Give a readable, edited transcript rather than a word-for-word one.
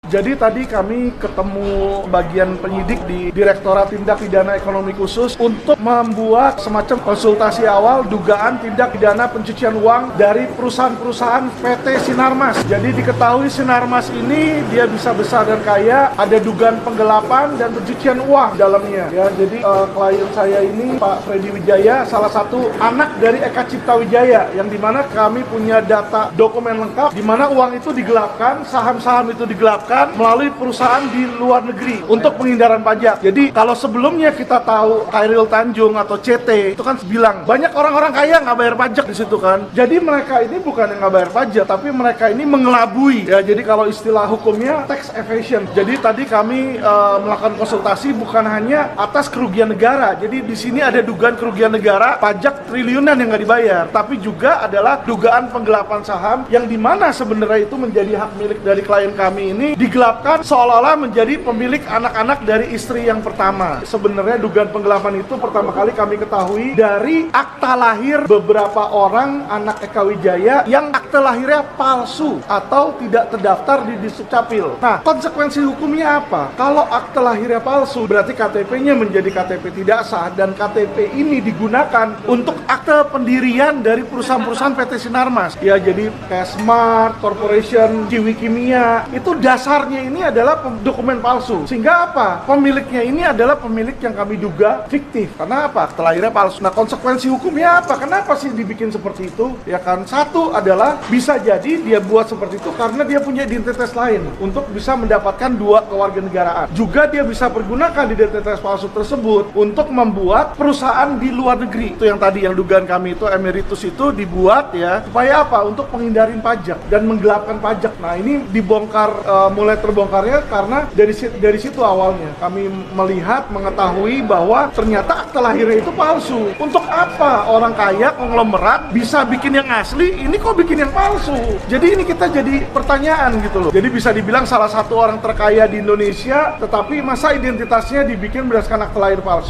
Jadi tadi kami ketemu bagian penyidik di Direktorat Tindak Pidana Ekonomi Khusus untuk membuat semacam konsultasi awal dugaan tindak pidana pencucian uang dari perusahaan-perusahaan PT Sinarmas. Jadi diketahui Sinarmas ini dia bisa besar dan kaya, ada dugaan penggelapan dan pencucian uang dalamnya. Ya, jadi klien saya ini Pak Freddy Wijaya salah satu anak dari Eka Cipta Wijaya yang dimana kami punya data dokumen lengkap di mana uang itu digelapkan, saham-saham itu digelapkan melalui perusahaan di luar negeri untuk penghindaran pajak. Jadi kalau sebelumnya kita tahu Khairil Tanjung atau CT itu kan bilang banyak orang-orang kaya nggak bayar pajak di situ kan. Jadi mereka ini bukan yang nggak bayar pajak, tapi mereka ini mengelabui. Ya, jadi kalau istilah hukumnya tax evasion. Jadi tadi kami melakukan konsultasi bukan hanya atas kerugian negara. Jadi di sini ada dugaan kerugian negara, pajak triliunan yang nggak dibayar, tapi juga adalah dugaan penggelapan saham yang dimana sebenarnya itu menjadi hak milik dari klien kami ini digelapkan seolah-olah menjadi pemilik anak-anak dari istri yang pertama. Sebenarnya dugaan penggelapan itu pertama kali kami ketahui dari akta lahir beberapa orang anak Eka Wijaya yang akta lahirnya palsu atau tidak terdaftar di Disdukcapil. Nah, konsekuensi hukumnya apa? Kalau akta lahirnya palsu, berarti KTP-nya menjadi KTP tidak sah dan KTP ini digunakan untuk akte pendirian dari perusahaan-perusahaan PT Sinarmas. Ya, jadi kayak Smart Corporation, Jiwi Kimia, itu dasarnya ini adalah dokumen palsu. Sehingga apa? Pemiliknya ini adalah pemilik yang kami duga fiktif. Karena apa? Akta lahirnya palsu. Nah, konsekuensi hukumnya apa? Kenapa sih dibikin seperti itu? Ya kan, satu adalah bisa jadi dia buat seperti itu karena dia punya identitas lain untuk bisa mendapatkan dua kewarganegaraan. Juga dia bisa pergunakan identitas palsu tersebut untuk membuat perusahaan di luar negeri. Itu yang tadi yang dugaan kami itu emeritus itu dibuat ya supaya apa? Untuk menghindarin pajak dan menggelapkan pajak. Nah, ini dibongkar mulai terbongkarnya karena dari situ awalnya kami melihat mengetahui bahwa ternyata akta lahirnya itu palsu. Untuk apa orang kaya konglomerat bisa bikin yang asli, ini kok bikin yang palsu? Jadi ini kita jadi pertanyaan gitu loh. Jadi bisa dibilang salah satu orang terkaya di Indonesia, tetapi masa identitasnya dibikin berdasarkan akta lahir palsu.